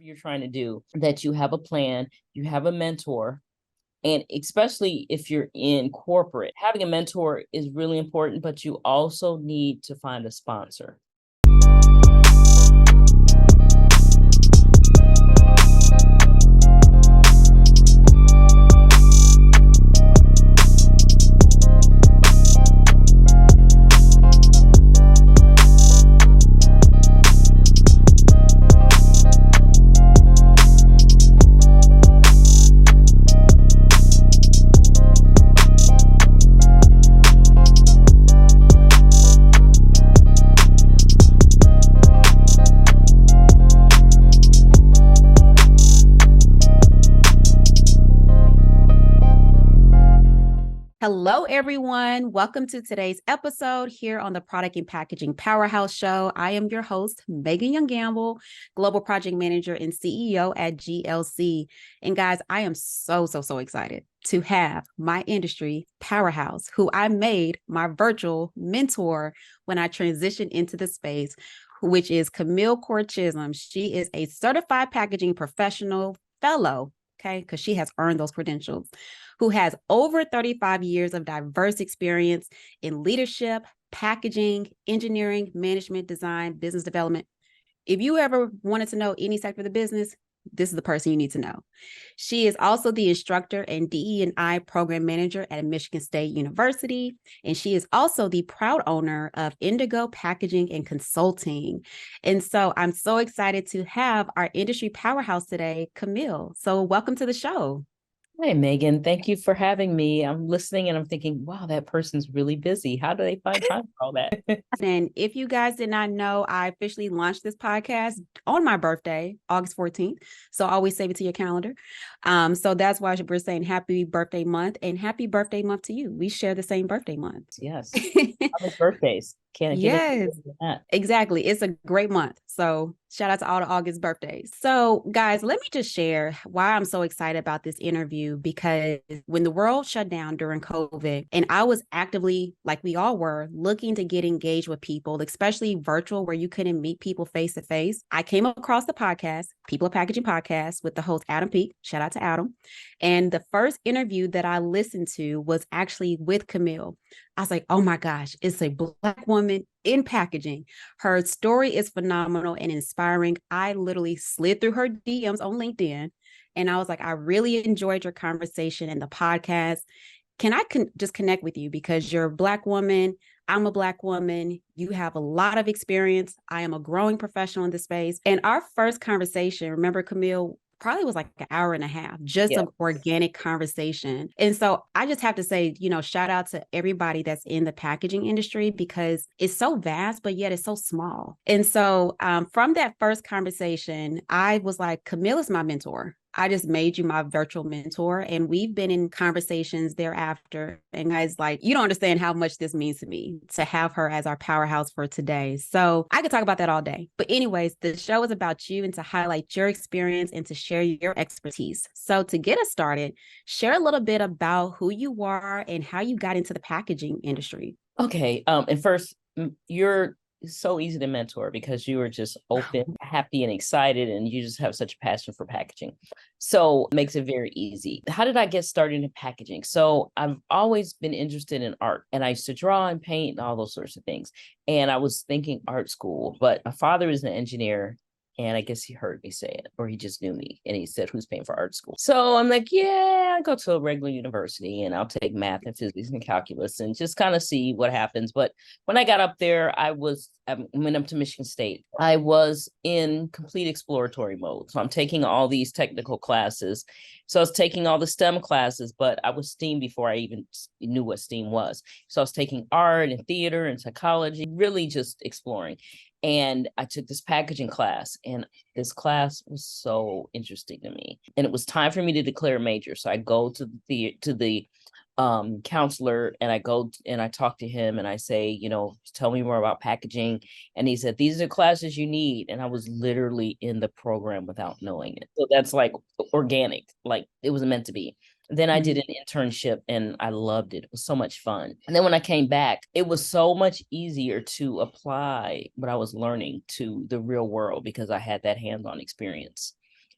you're trying to do, that you have a plan, you have a mentor. And especially if you're in corporate, having a mentor is really important, but you also need to find a sponsor. Hello, everyone. Welcome to today's episode here on the Product and Packaging Powerhouse Show. I am your host, Megan Young-Gamble, Global Project Manager and CEO at GLC. And guys, I am so excited to have my industry powerhouse, who I made my virtual mentor when I transitioned into the space, which is Camille Corr Chism. She is a certified packaging professional fellow, okay, because she has earned those credentials, who has over 35 years of diverse experience in leadership, packaging, engineering, management, design, business development. If you ever wanted to know any sector of the business, this is the person you need to know. She is also the instructor and DE&I program manager at Michigan State University, and she is also the proud owner of Indigo Packaging and Consulting. And so I'm so excited to have our industry powerhouse today, Camille. So welcome to the show. Hey, Megan, thank you for having me. I'm listening and I'm thinking, wow, that person's really busy. How do they find time for all that? And if you guys did not know, I officially launched this podcast on my birthday, August 14th. So always save it to your calendar. So that's why we're saying happy birthday month and happy birthday month to you. We share the same birthday month. Yes. Happy birthdays. Can't get Yes, exactly. It's a great month. So shout out to all the August birthdays. So guys, let me just share why I'm so excited about this interview, because when the world shut down during COVID and I was actively, like we all were, looking to get engaged with people, especially virtual where you couldn't meet people face to face, I came across the podcast, People of Packaging Podcast, with the host, Adam Peak. Shout out to Adam. And the first interview that I listened to was actually with Camille. I was like, oh my gosh, it's a Black woman in packaging. Her story is phenomenal and inspiring. I literally slid through her DMs on LinkedIn and I was like, I really enjoyed your conversation and the podcast. Can I just connect with you because you're a Black woman? I'm a Black woman. You have a lot of experience. I am a growing professional in this space. And our first conversation, remember, Camille, probably was like an hour and a half, just an organic conversation. And so I just have to say, shout out to everybody that's in the packaging industry because it's so vast, but yet it's so small. And so from that first conversation, I was like, Camille is my mentor. I just made you my virtual mentor. And we've been in conversations thereafter. And guys, you don't understand how much this means to me to have her as our powerhouse for today. So I could talk about that all day. But anyways, the show is about you and to highlight your experience and to share your expertise. So to get us started, share a little bit about who you are and how you got into the packaging industry. Okay. And first, you're so easy to mentor because you are just open, happy, and excited, and you just have such a passion for packaging. So it makes it very easy. How did I get started in packaging? So I've always been interested in art, and I used to draw and paint and all those sorts of things. And I was thinking art school, but my father is an engineer. And I guess he heard me say it, or he just knew me. And he said, who's paying for art school? So I'm like, yeah, I'll go to a regular university and I'll take math and physics and calculus and just kind of see what happens. But when I got up there, I went up to Michigan State. I was in complete exploratory mode. So I'm taking all these technical classes. So I was taking all the STEM classes, but I was STEAM before I even knew what STEAM was. So I was taking art and theater and psychology, really just exploring. And I took this packaging class, and this class was so interesting to me. And it was time for me to declare a major. So I go to the counselor, and I go and I talk to him, and I say, tell me more about packaging. And he said, these are the classes you need. And I was literally in the program without knowing it. So that's like organic, like it was meant to be. Then I did an internship and I loved it. It was so much fun. And then when I came back, it was so much easier to apply what I was learning to the real world because I had that hands-on experience.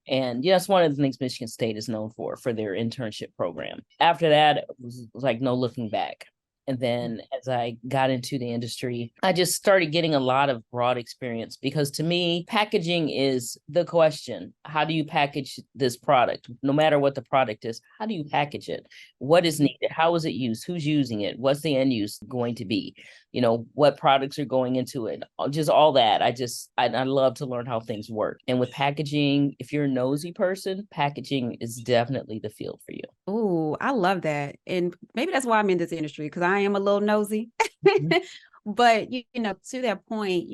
And yeah, that's one of the things Michigan State is known for their internship program. After that, it was like no looking back. And then as I got into the industry, I just started getting a lot of broad experience because to me, packaging is the question. How do you package this product? No matter what the product is, how do you package it? What is needed? How is it used? Who's using it? What's the end use going to be? What products are going into it? Just all that. I love to learn how things work. And with packaging, if you're a nosy person, packaging is definitely the field for you. Oh, I love that. And maybe that's why I'm in this industry, because I am a little nosy. Mhm. But, to that point,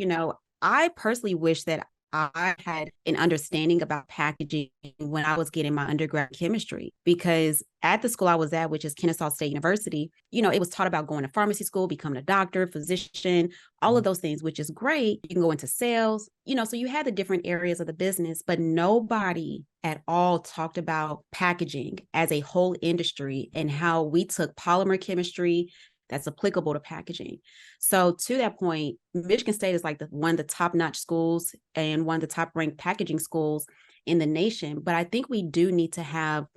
I personally wish that I had an understanding about packaging when I was getting my undergrad chemistry, because at the school I was at, which is Kennesaw State University, it was taught about going to pharmacy school, becoming a doctor, physician, all of those things, which is great. You can go into sales, so you had the different areas of the business, but nobody at all talked about packaging as a whole industry and how we took polymer chemistry that's applicable to packaging. So to that point, Michigan State is like one of the top-notch schools and one of the top-ranked packaging schools in the nation. But I think we do need to have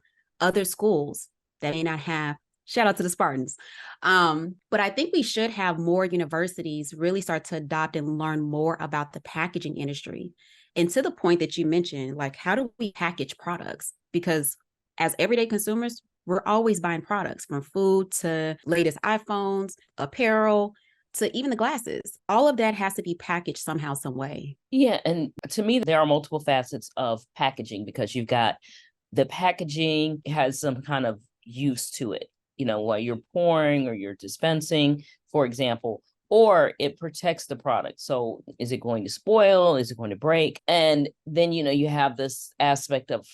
other schools that may not have, shout out to the Spartans. But I think we should have more universities really start to adopt and learn more about the packaging industry. And to the point that you mentioned, like, how do we package products? Because as everyday consumers, we're always buying products, from food to latest iPhones, apparel, to even the glasses. All of that has to be packaged somehow, some way. Yeah. And to me, there are multiple facets of packaging because you've got the packaging has some kind of use to it, while you're pouring or you're dispensing, for example, or it protects the product. So is it going to spoil? Is it going to break? And then, you have this aspect of,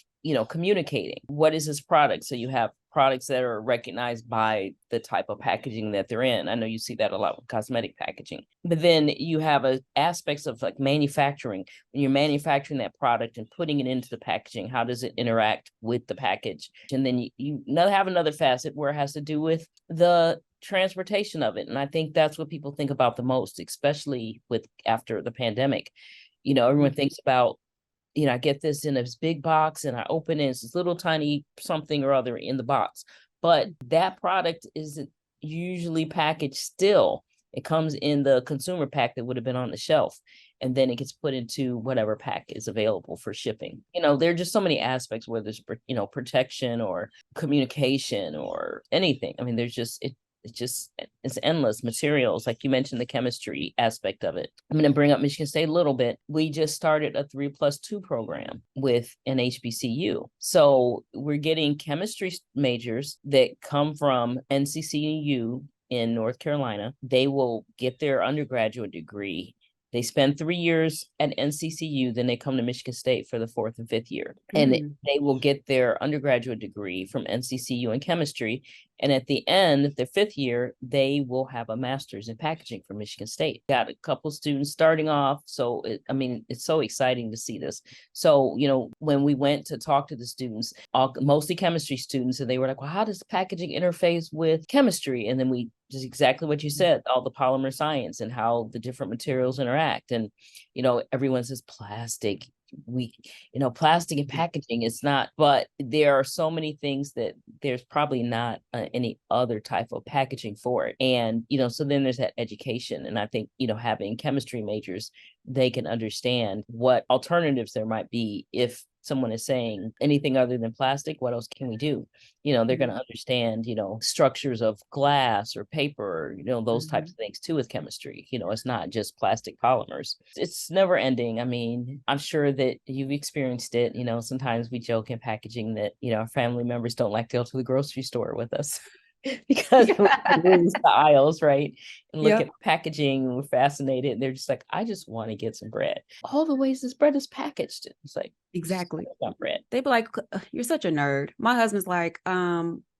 communicating. What is this product? So you have products that are recognized by the type of packaging that they're in. I know you see that a lot with cosmetic packaging. But then you have aspects of like manufacturing. When you're manufacturing that product and putting it into the packaging, how does it interact with the package? And then you have another facet where it has to do with the transportation of it. And I think that's what people think about the most, especially after the pandemic. Everyone thinks about, I get this in this big box and I open it, it's this little tiny something or other in the box. But that product isn't usually packaged still. It comes in the consumer pack that would have been on the shelf. And then it gets put into whatever pack is available for shipping. There are just so many aspects, whether it's, protection or communication or anything. I mean, it's endless materials. Like you mentioned, the chemistry aspect of it. I'm going to bring up Michigan State a little bit. We just started a 3+2 program with an HBCU. So we're getting chemistry majors that come from NCCU in North Carolina. They will get their undergraduate degree. They spend 3 years at NCCU, then they come to Michigan State for the 4th and 5th year. And they will get their undergraduate degree from NCCU in chemistry. And at the end of their 5th year, they will have a master's in packaging from Michigan State. Got a couple students starting off. So, it's so exciting to see this. So, when we went to talk to the students, mostly chemistry students, and they were like, well, how does packaging interface with chemistry? And then just exactly what you said, all the polymer science and how the different materials interact. And, everyone says plastic. Plastic and packaging is not, but there are so many things that there's probably not any other type of packaging for it. And, so then there's that education. And I think, having chemistry majors, they can understand what alternatives there might be if someone is saying anything other than plastic, what else can we do? They're going to understand, structures of glass or paper, those types of things too with chemistry. It's not just plastic polymers. It's never ending. I mean, I'm sure that you've experienced it. Sometimes we joke in packaging that, our family members don't like to go to the grocery store with us. Because we lose the aisles, right? And look at packaging, and we're fascinated. And they're just like, I just want to get some bread. All the ways this bread is packaged. It's like, exactly. Bread. They'd be like, you're such a nerd. My husband's like,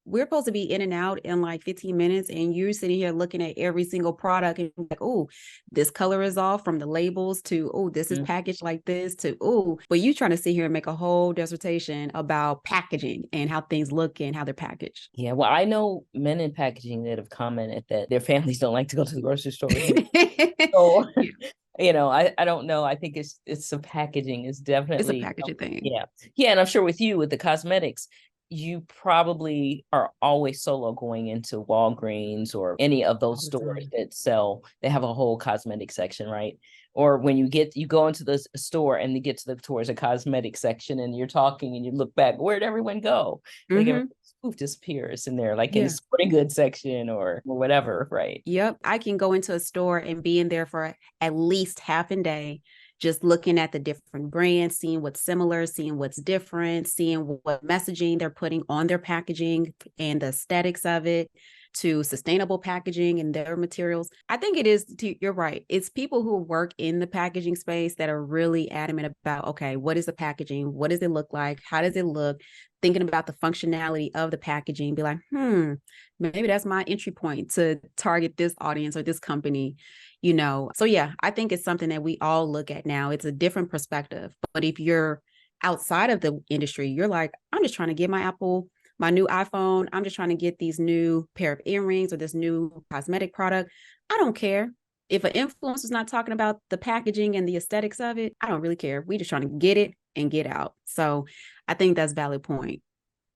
we're supposed to be in and out in like 15 minutes, and you're sitting here looking at every single product and like, oh, this color is off, from the labels to, oh, this is packaged like this to, oh, but you trying to sit here and make a whole dissertation about packaging and how things look and how they're packaged. Yeah, well, I know men in packaging that have commented that their families don't like to go to the grocery store with them. So, I don't know. I think it's the packaging is It's a definitely, packaging thing. yeah. Yeah, and I'm sure with you with the cosmetics, you probably are always solo going into Walgreens or any of those stores that they have a whole cosmetic section, right? Or when you go into the store and you get towards a cosmetic section and you're talking and you look back, where'd everyone go? Like every poof disappears in there, like in the sporting goods section or whatever, right? Yep. I can go into a store and be in there for at least half a day, just looking at the different brands, seeing what's similar, seeing what's different, seeing what messaging they're putting on their packaging and the aesthetics of it, to sustainable packaging and their materials. I think it is, you're right. It's people who work in the packaging space that are really adamant about, okay, what is the packaging? What does it look like? How does it look? Thinking about the functionality of the packaging, be like, maybe that's my entry point to target this audience or this company, So yeah, I think it's something that we all look at now. It's a different perspective. But if you're outside of the industry, you're like, I'm just trying to get my new iPhone. I'm just trying to get these new pair of earrings or this new cosmetic product. I don't care. If an influencer is not talking about the packaging and the aesthetics of it, I don't really care. We just trying to get it and get out. So I think that's a valid point.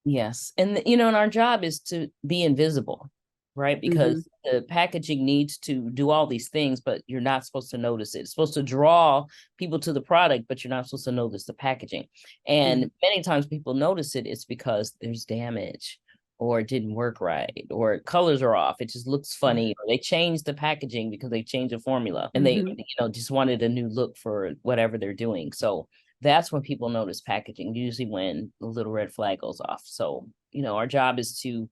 Yes. And, and our job is to be invisible, right? Because the packaging needs to do all these things, but you're not supposed to notice it. It's supposed to draw people to the product, but you're not supposed to notice the packaging. And many times people notice it, it's because there's damage or it didn't work right or colors are off. It just looks funny. Or they changed the packaging because they changed the formula and they, just wanted a new look for whatever they're doing. So that's when people notice packaging, usually when the little red flag goes off. So, our job is to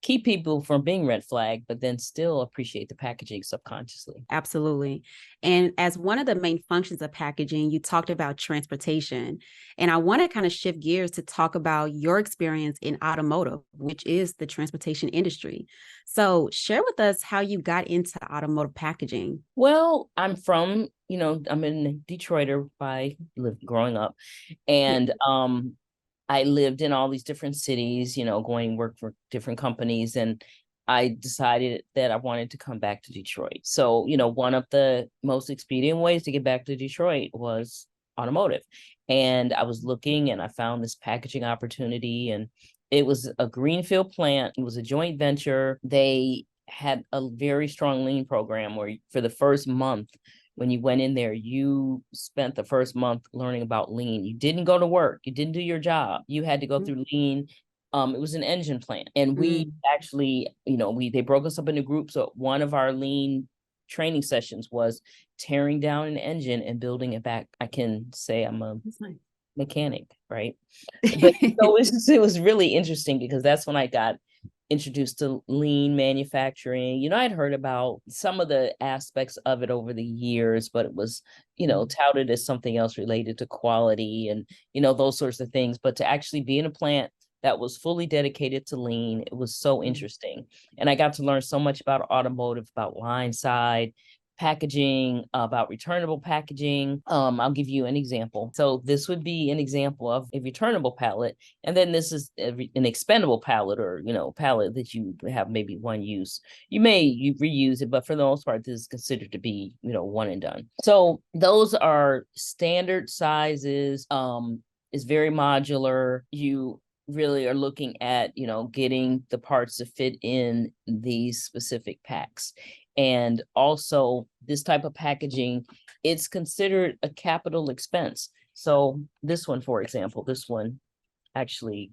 keep people from being red flag, but then still appreciate the packaging subconsciously. Absolutely. And as one of the main functions of packaging, you talked about transportation. And I want to kind of shift gears to talk about your experience in automotive, which is the transportation industry. So share with us how you got into automotive packaging. Well, I'm from, I'm in Detroiter growing up. And I lived in all these different cities, going to work for different companies. And I decided that I wanted to come back to Detroit. So, one of the most expedient ways to get back to Detroit was automotive. And I was looking and I found this packaging opportunity, and it was a greenfield plant. It was a joint venture. They had a very strong lean program where for the first month, when you went in there, you spent the first month learning about lean. You didn't go to work. You didn't do your job. You had to go through lean. It was an engine plant. And we actually, they broke us up into groups. So one of our lean training sessions was tearing down an engine and building it back. I can say I'm a mechanic, right? But so it was really interesting because that's when I got introduced to lean manufacturing. I'd heard about some of the aspects of it over the years, but it was, touted as something else related to quality and, those sorts of things. But to actually be in a plant that was fully dedicated to lean, it was so interesting. And I got to learn so much about automotive, about line side, packaging, about returnable packaging. I'll give you an example. So this would be an example of a returnable pallet. And then this is an expendable pallet or, pallet that you have maybe one use. You reuse it, but for the most part, this is considered to be, one and done. So those are standard sizes. It's very modular. You really are looking at, getting the parts to fit in these specific packs. And also this type of packaging, it's considered a capital expense. So this one, for example, this one actually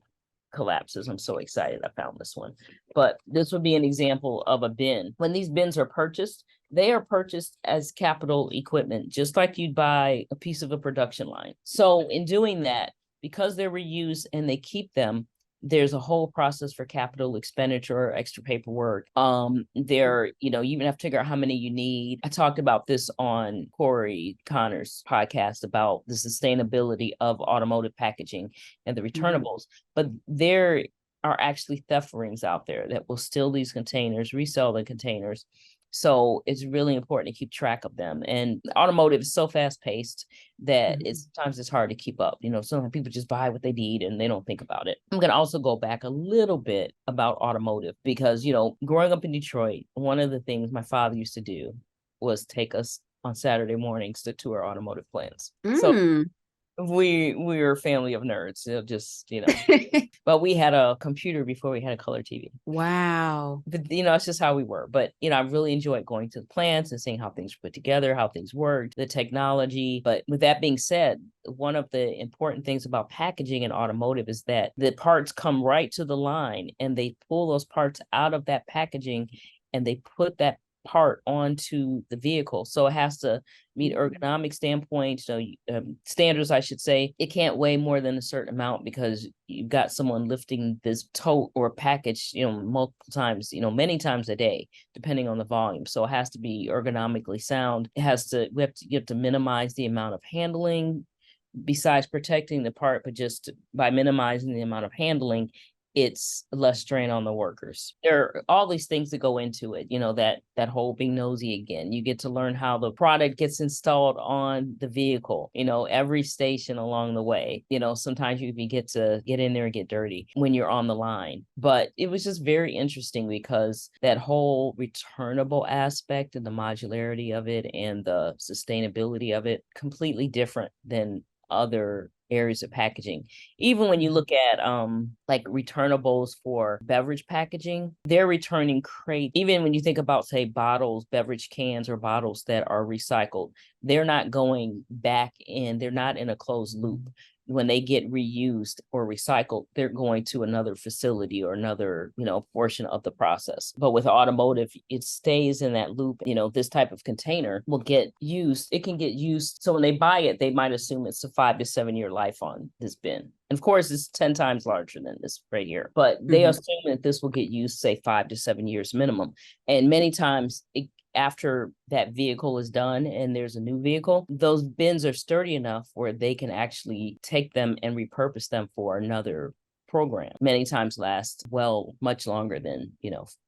collapses. I'm so excited I found this one. But this would be an example of a bin. When these bins are purchased, they are purchased as capital equipment, just like you'd buy a piece of a production line. So in doing that, because they're reused and they keep them, there's a whole process for capital expenditure, extra paperwork. You even have to figure out how many you need. I talked about this on Corey Connor's podcast about the sustainability of automotive packaging and the returnables, but there are actually theft rings out there that will steal these containers, resell the containers. So it's really important to keep track of them. And automotive is so fast paced that sometimes it's hard to keep up. Sometimes people just buy what they need and they don't think about it. I'm going to also go back a little bit about automotive because, growing up in Detroit, one of the things my father used to do was take us on Saturday mornings to tour automotive plants. So we were a family of nerds. But we had a computer before we had a color TV. Wow. But, it's just how we were. But, I really enjoyed going to the plants and seeing how things were put together, how things worked, the technology. But with that being said, one of the important things about packaging in automotive is that the parts come right to the line and they pull those parts out of that packaging and they put that part onto the vehicle. So it has to meet ergonomic standpoints, standards, I should say. It can't weigh more than a certain amount because you've got someone lifting this tote or package, multiple times, many times a day, depending on the volume. So it has to be ergonomically sound. You have to minimize the amount of handling besides protecting the part, but just by minimizing the amount of handling, it's less strain on the workers. There are all these things that go into it, that whole being nosy again. You get to learn how the product gets installed on the vehicle, every station along the way. Sometimes you even get to get in there and get dirty when you're on the line. But it was just very interesting because that whole returnable aspect and the modularity of it and the sustainability of it, completely different than other areas of packaging. Even when you look at like returnables for beverage packaging, they're returning crate. Even when you think about, say, bottles, beverage cans or bottles that are recycled, they're not going back in, they're not in a closed loop. When they get reused or recycled, they're going to another facility or another, portion of the process. But with automotive, it stays in that loop. This type of container will get used. It can get used. So when they buy it, they might assume it's a 5 to 7 year life on this bin. And of course, it's 10 times larger than this right here. But they assume that this will get used, say, 5 to 7 years minimum. And many times after that vehicle is done and there's a new vehicle, those bins are sturdy enough where they can actually take them and repurpose them for another program. Many times last, much longer than,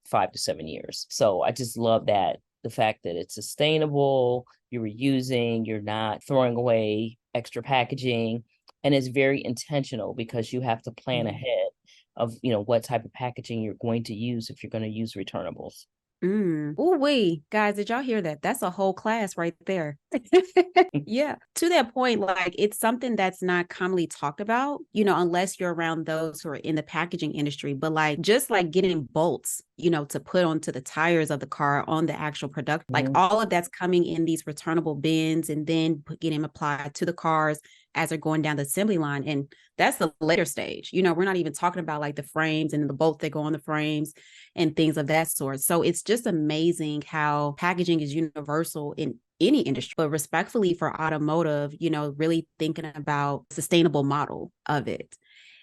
5 to 7 years. So I just love that. The fact that it's sustainable, you're reusing, you're not throwing away extra packaging, and it's very intentional because you have to plan ahead of, what type of packaging you're going to use if you're going to use returnables. Oh, guys, did y'all hear that? That's a whole class right there. Yeah. To that point, like, it's something that's not commonly talked about, unless you're around those who are in the packaging industry. But like, just like getting bolts, to put onto the tires of the car on the actual product, like all of that's coming in these returnable bins and then getting applied to the cars as they're going down the assembly line. And that's the later stage. We're not even talking about like the frames and the bolts that go on the frames and things of that sort. So it's just amazing how packaging is universal in any industry, but respectfully for automotive, really thinking about sustainable model of it.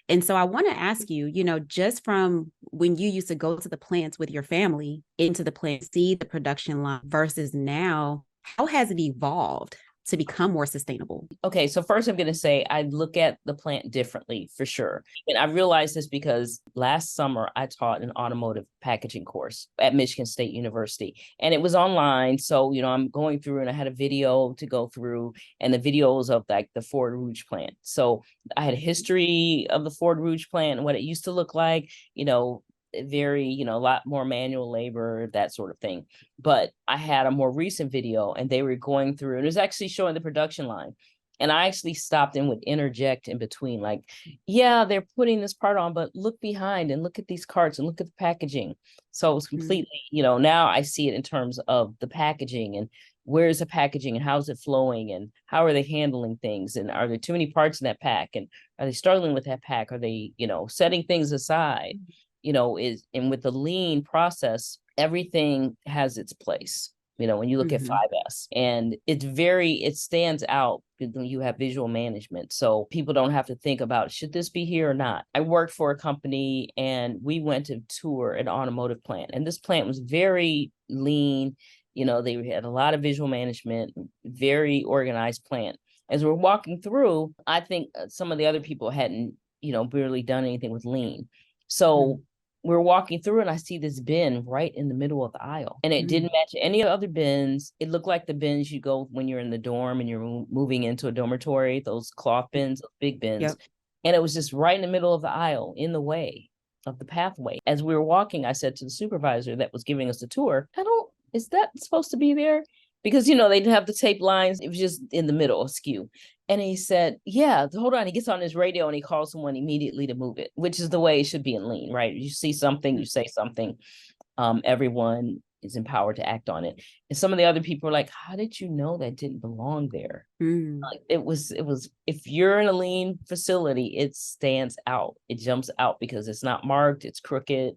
And so I want to ask you, just from when you used to go to the plants with your family into the plant, see the production line versus now, how has it evolved to become more sustainable? Okay, so first I'm going to say I look at the plant differently for sure. And I realized this because last summer I taught an automotive packaging course at Michigan State University, and it was online. So, I'm going through and I had a video to go through, and the videos of like the Ford Rouge plant. So I had a history of the Ford Rouge plant and what it used to look like, very, a lot more manual labor, that sort of thing. But I had a more recent video and they were going through, and it was actually showing the production line. And I actually stopped and would interject in between, like, yeah, they're putting this part on, but look behind and look at these carts and look at the packaging. So it was completely, now I see it in terms of the packaging and where's the packaging and how's it flowing and how are they handling things? And are there too many parts in that pack? And are they struggling with that pack? Are they, setting things aside? And with the lean process, everything has its place. When you look at 5S, and it stands out when you have visual management. So people don't have to think about, should this be here or not? I worked for a company and we went to tour an automotive plant, and this plant was very lean. They had a lot of visual management, very organized plant. As we're walking through, I think some of the other people hadn't, really done anything with lean. So we're walking through and I see this bin right in the middle of the aisle, and it didn't match any other bins. It looked like the bins you go when you're in the dorm and you're moving into a dormitory, those cloth bins, those big bins. Yep. And it was just right in the middle of the aisle, in the way of the pathway. As we were walking, I said to the supervisor that was giving us the tour, is that supposed to be there? Because, they didn't have the tape lines. It was just in the middle, askew. And he said, yeah, hold on. He gets on his radio and he calls someone immediately to move it, which is the way it should be in lean, right? You see something, you say something, everyone is empowered to act on it. And some of the other people were like, how did you know that didn't belong there? Like, it was, if you're in a lean facility, it stands out. It jumps out because it's not marked, it's crooked.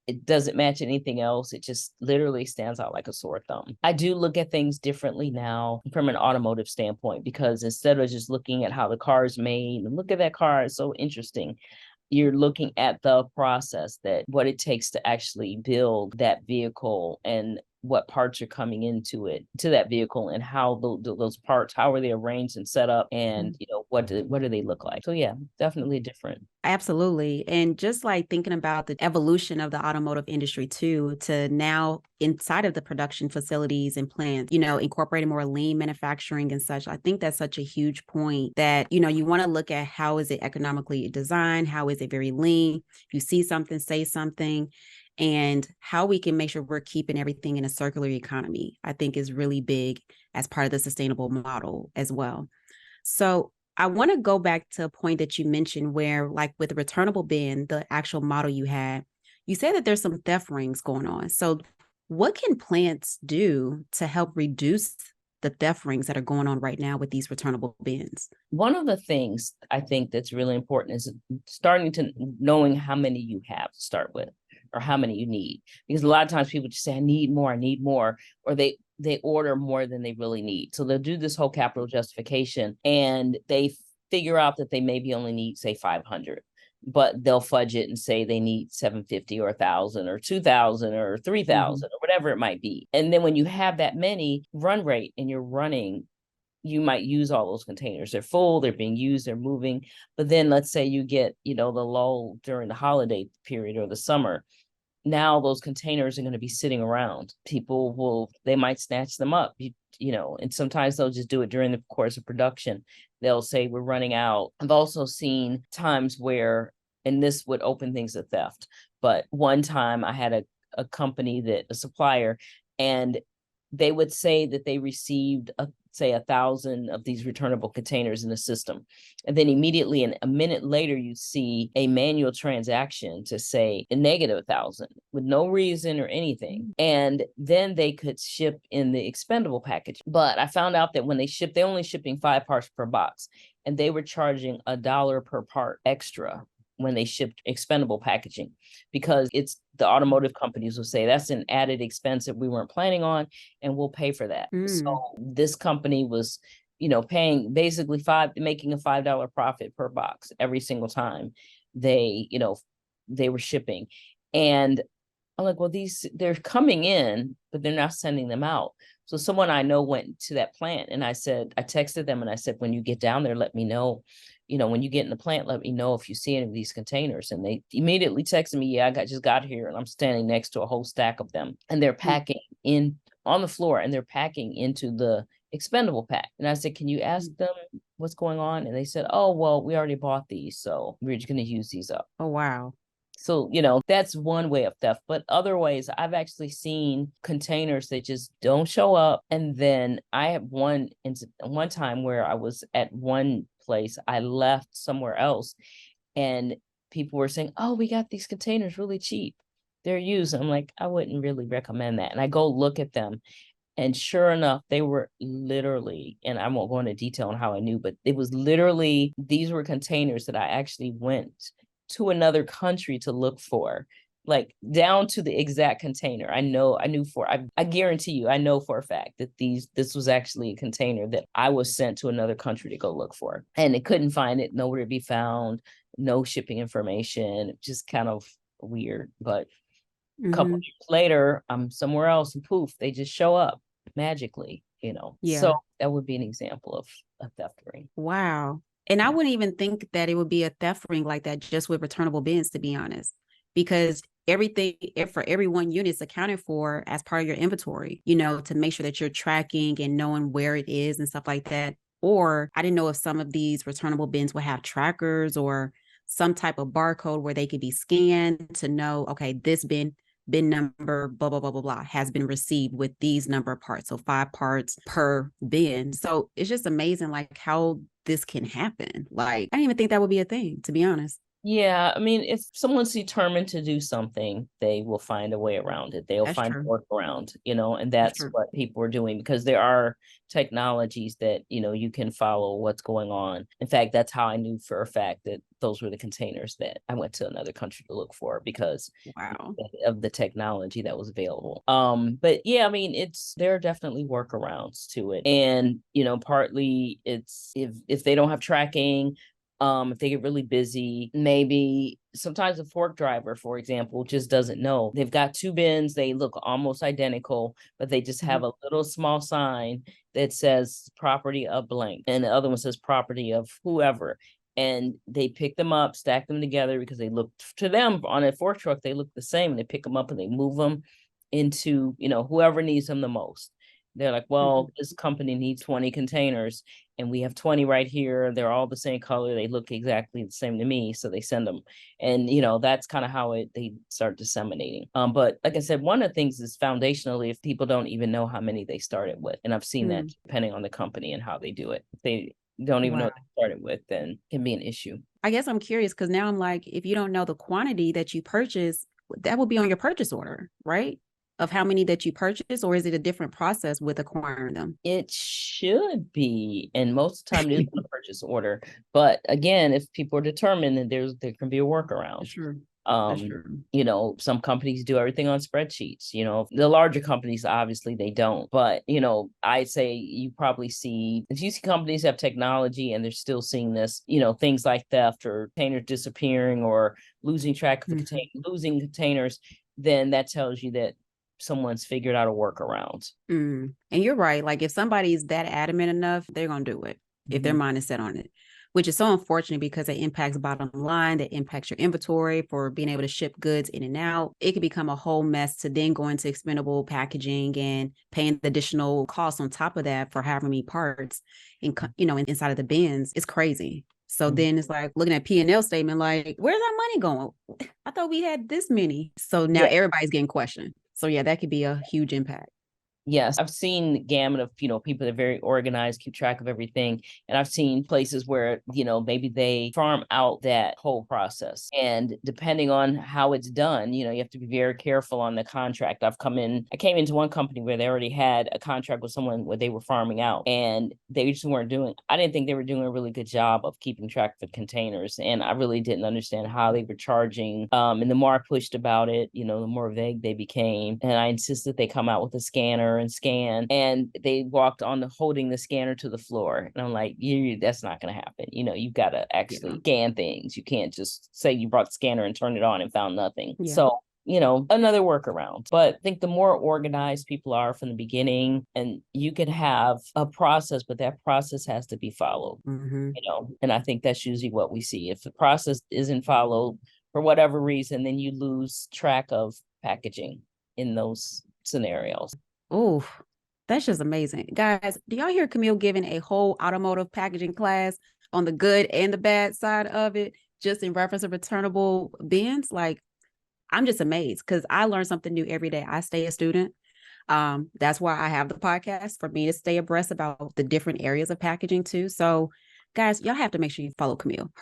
It doesn't match anything else. It just literally stands out like a sore thumb. I do look at things differently now from an automotive standpoint, because instead of just looking at how the car is made and look at that car, it's so interesting. You're looking at the process, that what it takes to actually build that vehicle and what parts are coming into it, to that vehicle, and how those parts, how are they arranged and set up, and what do they look like? So yeah, definitely different. Absolutely. And just like thinking about the evolution of the automotive industry too, to now inside of the production facilities and plants, incorporating more lean manufacturing and such. I think that's such a huge point that, you want to look at how is it economically designed? How is it very lean? If you see something, say something. And how we can make sure we're keeping everything in a circular economy, I think is really big as part of the sustainable model as well. So I want to go back to a point that you mentioned where, like with the returnable bin, the actual model you had, you said that there's some theft rings going on. So what can plants do to help reduce the theft rings that are going on right now with these returnable bins? One of the things I think that's really important is starting to knowing how many you have to start with, or how many you need. Because a lot of times people just say, I need more, or they order more than they really need. So they'll do this whole capital justification, and they figure out that they maybe only need, say, 500, but they'll fudge it and say they need 750 or 1,000 or 2,000 or 3,000 or whatever it might be. And then when you have that many run rate and you're running, you might use all those containers. They're full, they're being used, they're moving. But then let's say you get, the lull during the holiday period or the summer. Now those containers are going to be sitting around. They might snatch them up, and sometimes they'll just do it during the course of production. They'll say we're running out. I've also seen times where, and this would open things to theft, but one time I had a company, a supplier, and they would say that they received say 1,000 of these returnable containers in the system. And then immediately, and a minute later, you see a manual transaction to say a negative 1,000 with no reason or anything. And then they could ship in the expendable package. But I found out that when they ship, they're only shipping 5 parts per box, and they were charging $1 per part extra when they shipped expendable packaging, because it's the automotive companies will say that's an added expense that we weren't planning on, and we'll pay for that. So this company was, paying basically making a $5 profit per box every single time they were shipping. And I'm like, well, they're coming in, but they're not sending them out. So someone I know went to that plant, and I texted them and I said, when you get down there, let me know. When you get in the plant, let me know if you see any of these containers. And they immediately texted me, yeah, just got here, and I'm standing next to a whole stack of them, and they're packing in on the floor, and they're packing into the expendable pack. And I said, can you ask them what's going on? And they said, oh, well, we already bought these, so we're just going to use these up. Oh, wow. So, that's one way of theft. But other ways, I've actually seen containers that just don't show up. And then I had one time where I was at one place, I left somewhere else, and people were saying, oh, we got these containers really cheap, they're used. I'm like, I wouldn't really recommend that. And I go look at them, and sure enough, they were literally, and I won't go into detail on how I knew, but it was literally, these were containers that I actually went to another country to look for, like down to the exact container. I guarantee you, I know for a fact that this was actually a container that I was sent to another country to go look for, and they couldn't find it, nowhere to be found, no shipping information, just kind of weird. But a couple years later, I'm somewhere else, and poof, they just show up magically, Yeah. So that would be an example of a theft ring. Wow. And I wouldn't even think that it would be a theft ring like that just with returnable bins, to be honest. because everything for every one unit is accounted for as part of your inventory, to make sure that you're tracking and knowing where it is and stuff like that. Or I didn't know if some of these returnable bins would have trackers or some type of barcode where they could be scanned to know, okay, this bin number, blah, blah, blah, blah, blah, has been received with these number of parts. So 5 parts per bin. So it's just amazing, like, how this can happen. Like, I didn't even think that would be a thing, to be honest. Yeah, I mean, if someone's determined to do something, they will find a way around it. They'll That's find a true. workaround, and That's that's true. what people are doing, because there are technologies that, you can follow what's going on. In fact, that's how I knew for a fact that those were the containers that I went to another country to look for, because Wow. of the technology that was available. But yeah, I mean, there are definitely workarounds to it. And, partly it's if they don't have tracking, if they get really busy, maybe sometimes a fork driver, for example, just doesn't know. They've got 2 bins, they look almost identical, but they just have a little small sign that says property of blank, and the other one says property of whoever. And they pick them up, stack them together, because they look, to them on a fork truck, they look the same. And they pick them up and they move them into, whoever needs them the most. They're like, well, this company needs 20 containers and we have 20 right here. They're all the same color. They look exactly the same to me. So they send them. And, that's kind of how they start disseminating. But like I said, one of the things is foundationally, if people don't even know how many they started with. And I've seen that depending on the company and how they do it. If they don't even know what they started with, then it can be an issue. I guess I'm curious, because now I'm like, if you don't know the quantity that you purchase, that will be on your purchase order, right? Of how many that you purchase, or is it a different process with acquiring them? It should be, and most of the time it is on a purchase order. But again, if people are determined, then there can be a workaround. Sure. Some companies do everything on spreadsheets. The larger companies, obviously they don't. But, I say you probably see, if you see companies have technology and they're still seeing this, things like theft or containers disappearing or losing track of losing containers, then that tells you that someone's figured out a workaround. And you're right. Like, if somebody's that adamant enough, they're going to do it if their mind is set on it, which is so unfortunate because it impacts bottom line, that impacts your inventory for being able to ship goods in and out. It could become a whole mess to then go into expendable packaging and paying the additional costs on top of that for however many parts inside of the bins. It's crazy. So then it's like looking at P&L statement, like, where's our money going? I thought we had this many. So now everybody's getting questioned. So yeah, that could be a huge impact. Yes, I've seen the gamut of, people that are very organized, keep track of everything. And I've seen places where, maybe they farm out that whole process. And depending on how it's done, you have to be very careful on the contract. I came into one company where they already had a contract with someone where they were farming out, and they just I didn't think they were doing a really good job of keeping track of containers. And I really didn't understand how they were charging. And the more I pushed about it, the more vague they became. And I insisted they come out with a scanner and scan, and they walked on holding the scanner to the floor, and I'm like, that's not going to happen. You've got to actually scan things. You can't just say you brought the scanner and turned it on and found nothing. So another workaround. But I think the more organized people are from the beginning, and you could have a process, but that process has to be followed. And I think that's usually what we see. If the process isn't followed for whatever reason, then you lose track of packaging in those scenarios. Oh, that's just amazing. Guys, do y'all hear Camille giving a whole automotive packaging class on the good and the bad side of it, just in reference to returnable bins? Like, I'm just amazed because I learn something new every day. I stay a student. That's why I have the podcast, for me to stay abreast about the different areas of packaging too. So guys, y'all have to make sure you follow Camille.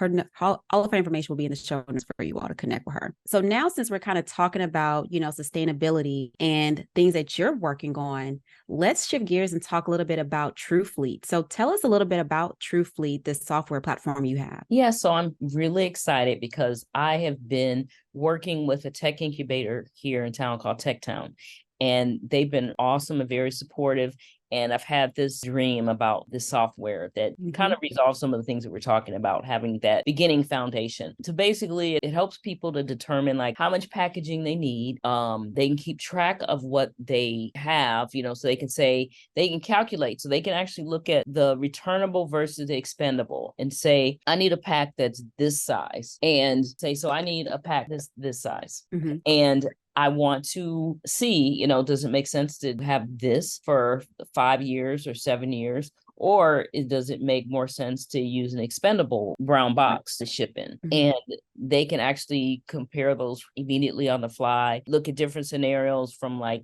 All of her information will be in the show notes for you all to connect with her. So now, since we're kind of talking about, sustainability and things that you're working on, let's shift gears and talk a little bit about TrueFleet. So tell us a little bit about TrueFleet, this software platform you have. Yeah, so I'm really excited because I have been working with a tech incubator here in town called Tech Town, and they've been awesome and very supportive. And I've had this dream about this software that kind of resolves some of the things that we're talking about, having that beginning foundation. So basically, it helps people to determine like how much packaging they need. They can keep track of what they have, so they can say, they can calculate. So they can actually look at the returnable versus the expendable and say, I need a pack that's this size, and say, so I need a pack this size. And I want to see, does it make sense to have this for 5 years or 7 years? Or does it make more sense to use an expendable brown box to ship in? And they can actually compare those immediately on the fly, look at different scenarios from like,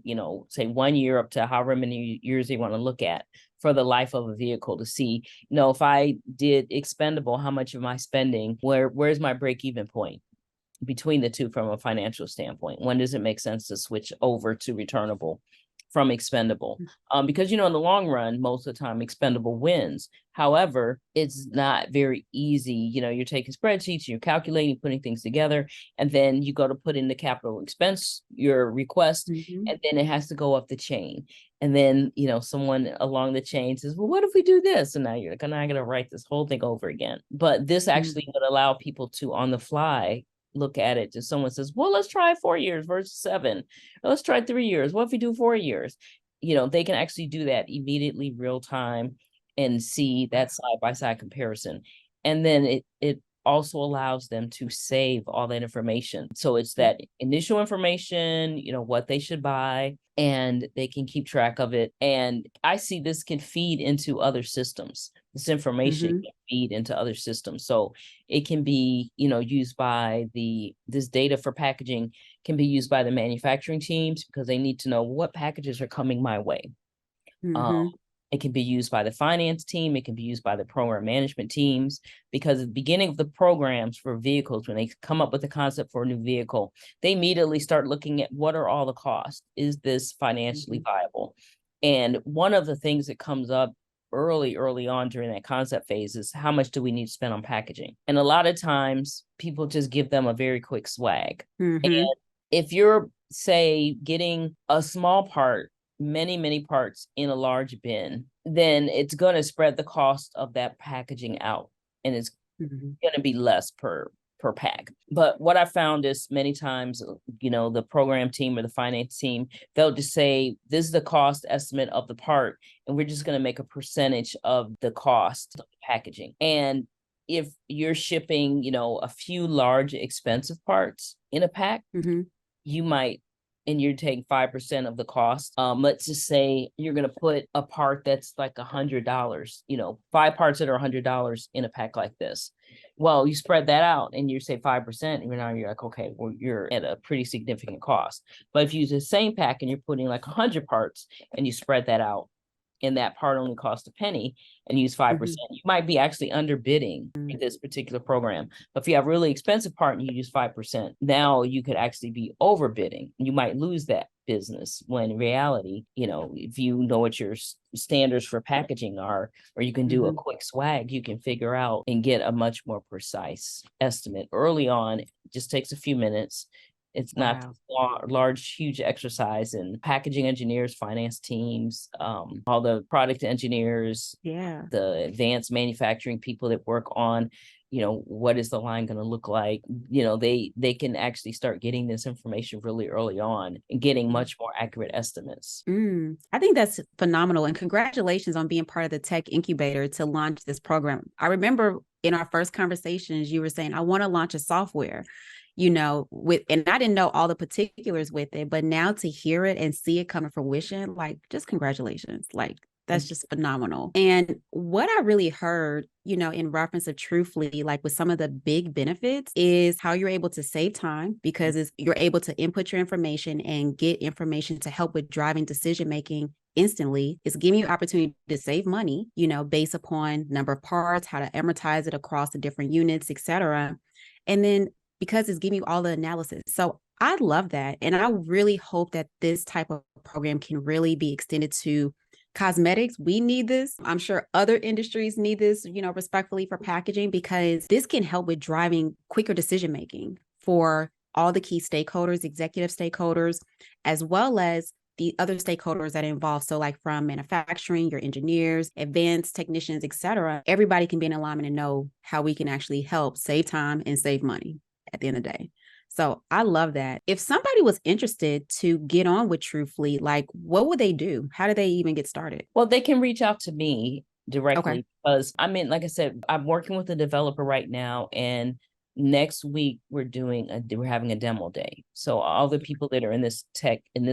say 1 year up to however many years they want to look at for the life of a vehicle to see, if I did expendable, how much am I spending? Where's my break-even point between the two from a financial standpoint? When does it make sense to switch over to returnable from expendable? Because, in the long run, most of the time expendable wins. However, it's not very easy. You're taking spreadsheets, you're calculating, putting things together, and then you go to put in the capital expense, your request, and then it has to go up the chain. And then, someone along the chain says, well, what if we do this? And now you're like, I'm not going to write this whole thing over again. But this actually would allow people to, on the fly, look at it. Just someone says, well, let's try 4 years versus 7. Let's try 3 years. What if we do 4 years? They can actually do that immediately, real time, and see that side-by-side comparison. And then it also allows them to save all that information. So it's that initial information, what they should buy, and they can keep track of it. And I see this can feed into other systems. This information can feed into other systems. So it can be, used by this data for packaging can be used by the manufacturing teams because they need to know what packages are coming my way. It can be used by the finance team. It can be used by the program management teams, because at the beginning of the programs for vehicles, when they come up with a concept for a new vehicle, they immediately start looking at what are all the costs? Is this financially viable? And one of the things that comes up early on during that concept phase is how much do we need to spend on packaging? And a lot of times people just give them a very quick swag. And if you're, say, getting a small part, many parts in a large bin, then it's going to spread the cost of that packaging out, and it's going to be less per pack. But what I found is many times, the program team or the finance team, they'll just say, this is the cost estimate of the part, and we're just going to make a percentage of the cost of the packaging. And if you're shipping, a few large expensive parts in a pack, you might, and you're taking 5% of the cost. Let's just say you're going to put a part that's like $100, 5 parts that are $100 in a pack like this. Well, you spread that out and you say 5%, and now you're like, okay, well, you're at a pretty significant cost. But if you use the same pack and you're putting like 100 parts and you spread that out, and that part only costs a penny, and use 5%, you might be actually underbidding for this particular program. But if you have a really expensive part and you use 5%, now you could actually be overbidding. You might lose that business, when in reality, if you know what your standards for packaging are, or you can do a quick swag, you can figure out and get a much more precise estimate early on. It just takes a few minutes. It's not large, huge exercise. And packaging engineers, finance teams, all the product engineers, the advanced manufacturing people that work on, what is the line going to look like? They can actually start getting this information really early on and getting much more accurate estimates. I think that's phenomenal. And congratulations on being part of the tech incubator to launch this program. I remember in our first conversations, you were saying, I want to launch a software. And I didn't know all the particulars with it, but now to hear it and see it come to fruition, like, just congratulations. Like, that's just phenomenal. And what I really heard, in reference to TrueFleet, like with some of the big benefits, is how you're able to save time, because you're able to input your information and get information to help with driving decision-making instantly. It's giving you opportunity to save money, based upon number of parts, how to amortize it across the different units, etc. And then because it's giving you all the analysis. So I love that. And I really hope that this type of program can really be extended to cosmetics. We need this. I'm sure other industries need this, respectfully, for packaging, because this can help with driving quicker decision-making for all the key stakeholders, executive stakeholders, as well as the other stakeholders that are involved. So like from manufacturing, your engineers, advanced technicians, et cetera, everybody can be in alignment and know how we can actually help save time and save money at the end of the day. So I love that. If somebody was interested to get on with TrueFleet, like what would they do? How do they even get started? Well, they can reach out to me Okay. directly because like I said, I'm working with a developer right now, and next week we're having a demo day. So all the people that are in this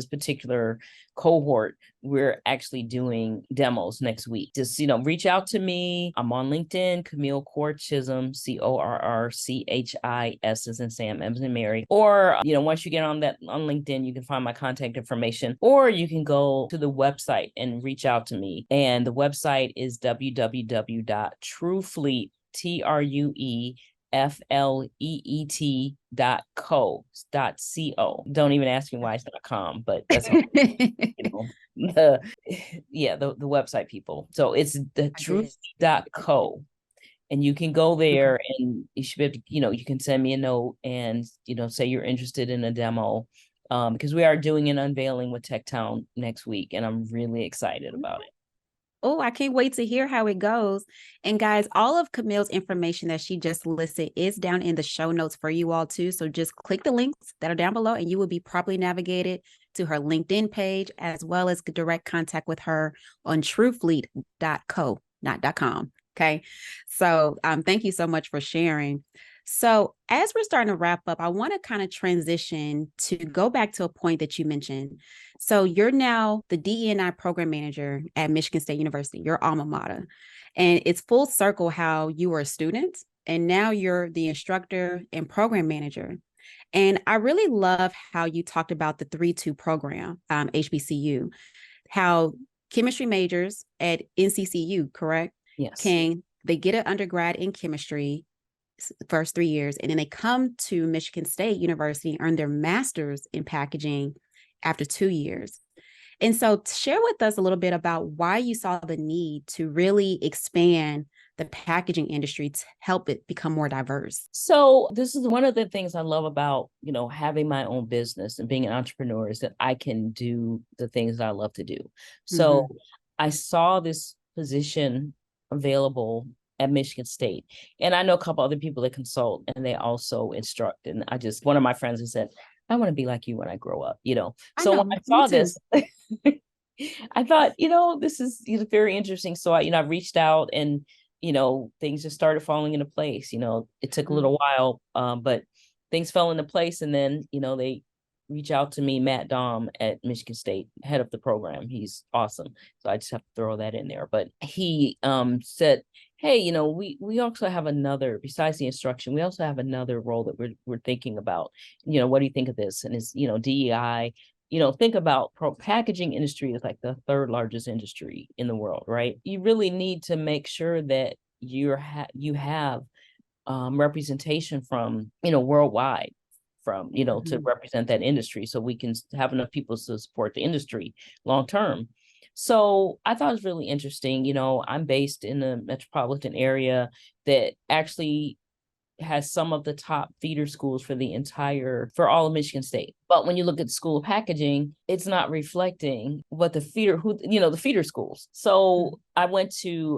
particular cohort, we're actually doing demos next week. Just, reach out to me. I'm on LinkedIn, Camille Corr Chism, Corrchis, as in Sam, M as in Mary. Or, once you get on LinkedIn, you can find my contact information, or you can go to the website and reach out to me. And the website is www.truefleet, TrueFleet.co. Don't even ask me why it's .com, but that's all, the website, people. So it's the TrueFleet.co. And you can go there and you should be able to, you can send me a note and, say you're interested in a demo. Because we are doing an unveiling with TechTown next week, and I'm really excited about it. Oh, I can't wait to hear how it goes. And guys, all of Camille's information that she just listed is down in the show notes for you all too. So just click the links that are down below and you will be properly navigated to her LinkedIn page, as well as direct contact with her on truefleet.co, not .com. Okay. So thank you so much for sharing. So as we're starting to wrap up, I want to kind of transition to go back to a point that you mentioned. So you're now the DE&I program manager at Michigan State University, your alma mater. And it's full circle how you were a student and now you're the instructor and program manager. And I really love how you talked about the 3-2 program, HBCU, how chemistry majors at NCCU, correct? Yes. They get an undergrad in chemistry first 3 years, and then they come to Michigan State University and earn their master's in packaging after 2 years. And so share with us a little bit about why you saw the need to really expand the packaging industry to help it become more diverse. So this is one of the things I love about, having my own business and being an entrepreneur, is that I can do the things that I love to do. So I saw this position available at Michigan State. And I know a couple other people that consult and they also instruct. And one of my friends has said, I want to be like you when I grow up, So when I saw this, I thought, this is very interesting. So I reached out and, things just started falling into place. It took a little while, but things fell into place. And then, they reach out to me, Matt Dom at Michigan State, head of the program. He's awesome. So I just have to throw that in there. But he said, hey, we also have another, besides the instruction, we also have another role that we're thinking about. What do you think of this? And it's, DEI, think about packaging industry is like the third largest industry in the world, right? You really need to make sure that you have representation from, worldwide, from, to represent that industry, so we can have enough people to support the industry long term. So I thought it was really interesting. I'm based in the metropolitan area that actually has some of the top feeder schools for all of Michigan State. But when you look at the School of Packaging, it's not reflecting what the feeder schools. So I went to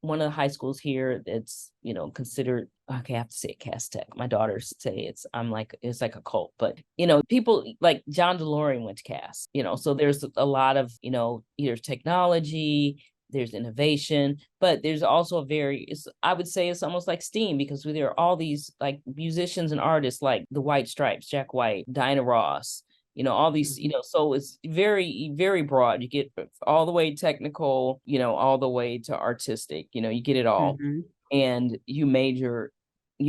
one of the high schools here that's, considered, okay, I have to say it, Cass Tech. My daughters say it's like a cult, but, people like John DeLorean went to Cass, so there's a lot of, either technology, there's innovation, but there's also I would say it's almost like STEAM, because there are all these like musicians and artists like the White Stripes, Jack White, Dinah Ross, all these, so it's very, very broad. You get all the way technical, all the way to artistic, you get it all. And you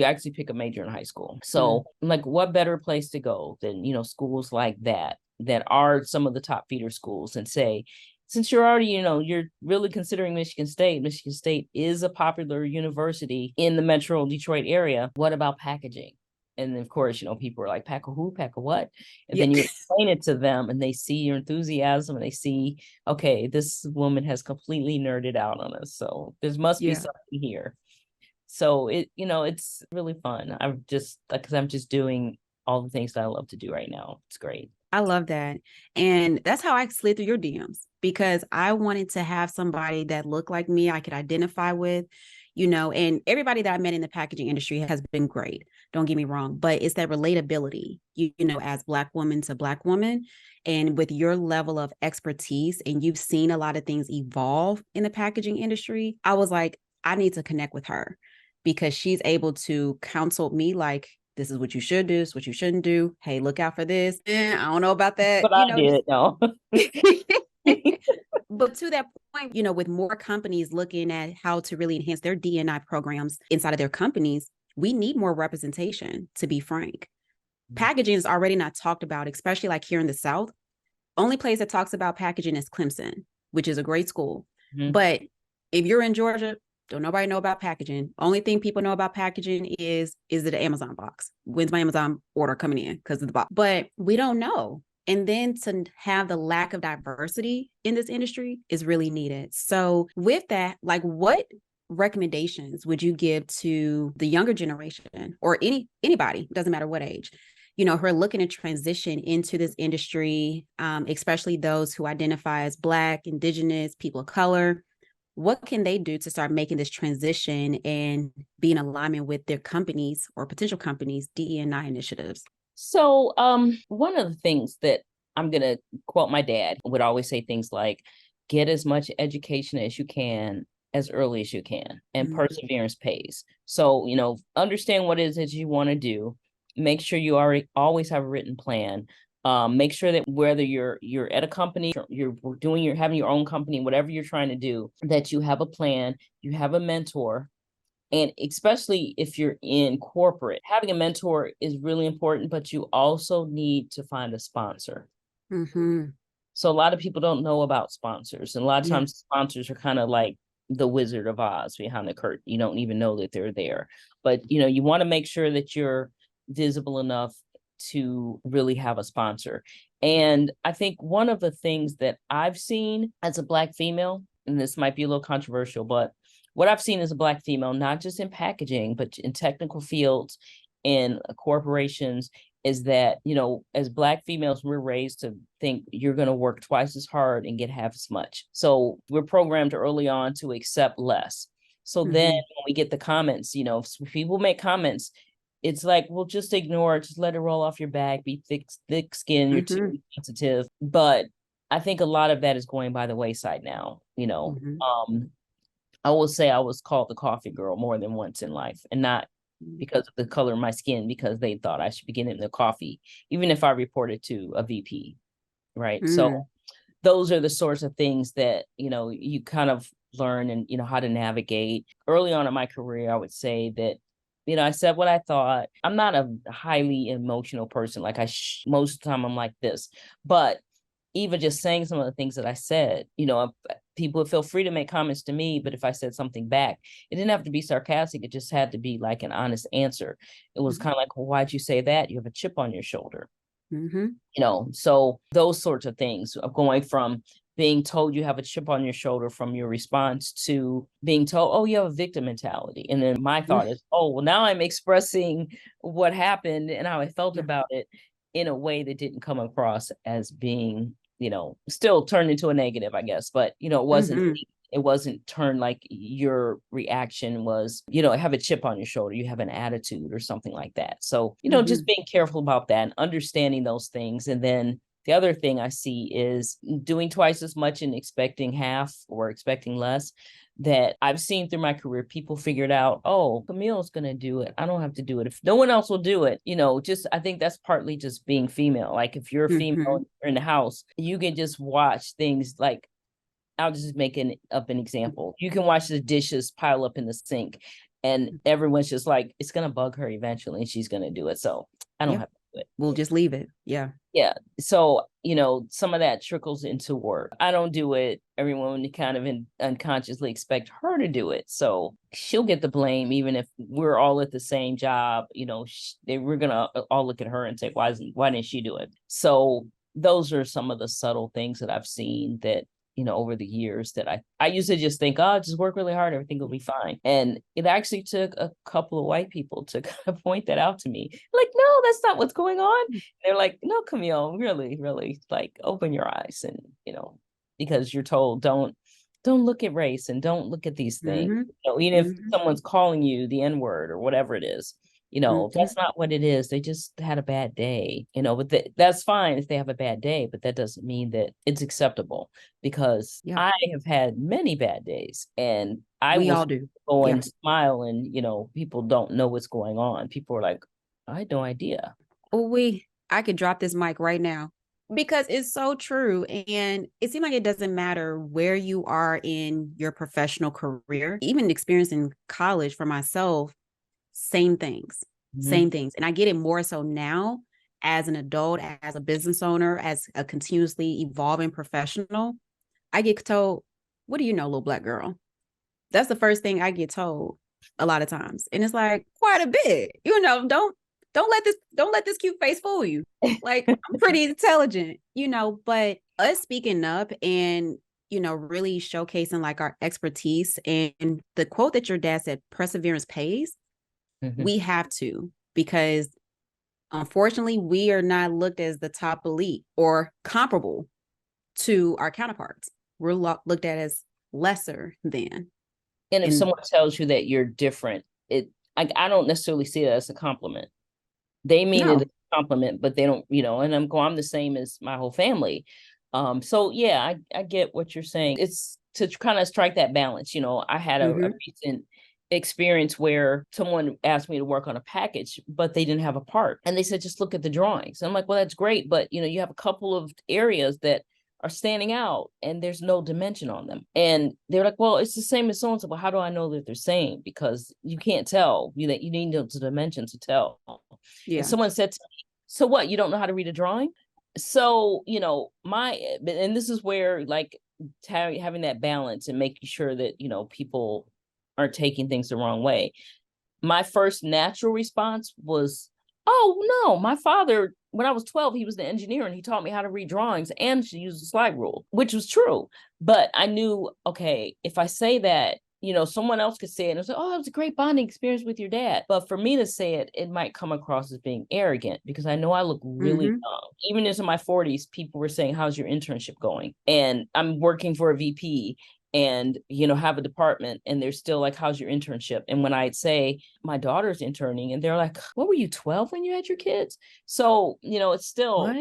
actually pick a major in high school. So like, what better place to go than, schools like that are some of the top feeder schools, and say, since you're already, you're really considering Michigan State is a popular university in the Metro Detroit area. What about packaging? And of course, people are like, pack a who, pack a what? And then you explain it to them and they see your enthusiasm and they see, okay, this woman has completely nerded out on us. So there must be something here. So it's really fun. I'm just doing all the things that I love to do right now. It's great. I love that. And that's how I slid through your DMs, because I wanted to have somebody that looked like me, I could identify with, and everybody that I met in the packaging industry has been great. Don't get me wrong, but it's that relatability, as Black woman to Black woman. And with your level of expertise, and you've seen a lot of things evolve in the packaging industry, I was like, I need to connect with her, because she's able to counsel me like, this is what you should do, this is what you shouldn't do. Hey, look out for this. I don't know about that. But I did, no. But to that point, with more companies looking at how to really enhance their D&I programs inside of their companies, we need more representation, to be frank. Packaging is already not talked about, especially like here in the South. Only place that talks about packaging is Clemson, which is a great school. Mm-hmm. But if you're in Georgia, don't nobody know about packaging. Only thing people know about packaging is it an Amazon box? When's my Amazon order coming in because of the box? But we don't know. And then to have the lack of diversity in this industry is really needed. So with that, like, what recommendations would you give to the younger generation, or anybody, doesn't matter what age, who are looking to transition into this industry, especially those who identify as Black, Indigenous, people of color? What can they do to start making this transition and be in alignment with their companies or potential companies' DE&I initiatives? So one of the things that I'm going to quote my dad would always say things like, get as much education as you can as early as you can, and perseverance pays. So, understand what it is that you want to do. Make sure you always have a written plan. Make sure that whether you're at a company, you're having your own company, whatever you're trying to do, that you have a plan, you have a mentor. And especially if you're in corporate, having a mentor is really important, but you also need to find a sponsor. Mm-hmm. So a lot of people don't know about sponsors. And a lot of times sponsors are kind of like the Wizard of Oz behind the curtain. You don't even know that they're there. But, you want to make sure that you're visible enough to really have a sponsor. And I think one of the things that I've seen as a Black female, and this might be a little controversial, but what I've seen as a Black female, not just in packaging, but in technical fields, in corporations, is that, as Black females, we're raised to think you're going to work twice as hard and get half as much. So we're programmed early on to accept less. So then when we get the comments, if people make comments, it's like, well, just ignore it. Just let it roll off your back. Be thick skin. You're too sensitive. But I think a lot of that is going by the wayside now. I will say I was called the coffee girl more than once in life, and not because of the color of my skin, because they thought I should be getting the coffee, even if I reported to a VP, right? So those are the sorts of things that, you kind of learn and, how to navigate. Early on in my career, I would say that, I said what I thought. I'm not a highly emotional person. Like most of the time I'm like this, but even just saying some of the things that I said, people would feel free to make comments to me, but if I said something back, it didn't have to be sarcastic. It just had to be like an honest answer. It was kind of like, well, why'd you say that? You have a chip on your shoulder. So those sorts of things of going from being told you have a chip on your shoulder from your response to being told, oh, you have a victim mentality. And then my thought is, oh, well, now I'm expressing what happened and how I felt about it in a way that didn't come across as being, still turned into a negative, I guess. But, it wasn't turned like your reaction was, have a chip on your shoulder, you have an attitude or something like that. So, just being careful about that and understanding those things. And then the other thing I see is doing twice as much and expecting half or expecting less. That I've seen through my career, people figured out, oh, Camille's going to do it. I don't have to do it. If no one else will do it, I think that's partly just being female. Like if you're a female in the house, you can just watch things like, I'll just make up an example. You can watch the dishes pile up in the sink and everyone's just like, it's going to bug her eventually and she's going to do it. So I don't have to do it. We'll just leave it. Yeah. Yeah. So, some of that trickles into work. I don't do it. Everyone kind of unconsciously expect her to do it. So she'll get the blame, even if we're all at the same job, we're going to all look at her and say, why didn't she do it? So those are some of the subtle things that I've seen that, over the years that I used to just think, oh, just work really hard, everything will be fine. And it actually took a couple of white people to kind of point that out to me. Like, no, that's not what's going on. They're like, no, Camille, really, really, like, open your eyes. And, because you're told, don't look at race and don't look at these things. Even if someone's calling you the N-word or whatever it is, that's not what it is. They just had a bad day, but that's fine if they have a bad day, but that doesn't mean that it's acceptable, because I have had many bad days, and we all do go and smile, and, people don't know what's going on. People are like, I had no idea. I could drop this mic right now, because it's so true. And it seems like it doesn't matter where you are in your professional career, even experiencing college for myself, same things. And I get it more so now as an adult, as a business owner, as a continuously evolving professional. I get told, what do you know, little Black girl? That's the first thing I get told a lot of times. And it's like, quite a bit, don't let this cute face fool you. Like, I'm pretty intelligent, but us speaking up and, really showcasing like our expertise, and the quote that your dad said, perseverance pays. We have to, because unfortunately we are not looked as the top elite or comparable to our counterparts. We're looked at as lesser than. And if someone tells you that you're different, I don't necessarily see it as a compliment. They mean it as a compliment, but they don't, and I'm the same as my whole family. So yeah, I get what you're saying. It's to kind of strike that balance. I had a recent experience where someone asked me to work on a package, but they didn't have a part. And they said, just look at the drawings. And I'm like, well, that's great. But, you have a couple of areas that are standing out and there's no dimension on them. And they're like, well, it's the same as so-and-so. Well, how do I know that they're same? Because you can't tell. You need the dimension to tell. Yeah. And someone said to me, so what? You don't know how to read a drawing? So, and this is where like having that balance and making sure that, people aren't taking things the wrong way. My first natural response was, oh no, my father, when I was 12, he was the engineer and he taught me how to read drawings and to use the slide rule, which was true. But I knew, okay, if I say that, someone else could say it and say, oh, it was a great bonding experience with your dad. But for me to say it, it might come across as being arrogant, because I know I look really young. Even into my 40s, people were saying, how's your internship going? And I'm working for a VP and, have a department, and they're still like, how's your internship? And when I'd say my daughter's interning, and they're like, what, were you 12 when you had your kids? So, it's still, what?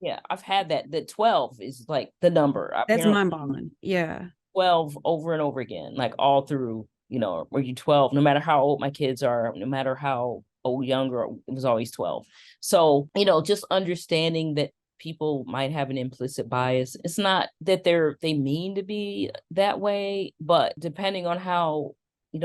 Yeah, I've had that 12 is like the number. That's mind-boggling. Yeah. 12 over and over again, like all through, were you 12? No matter how old my kids are, no matter how old, younger, it was always 12. So, just understanding that people might have an implicit bias. It's not that they mean to be that way, but depending on how,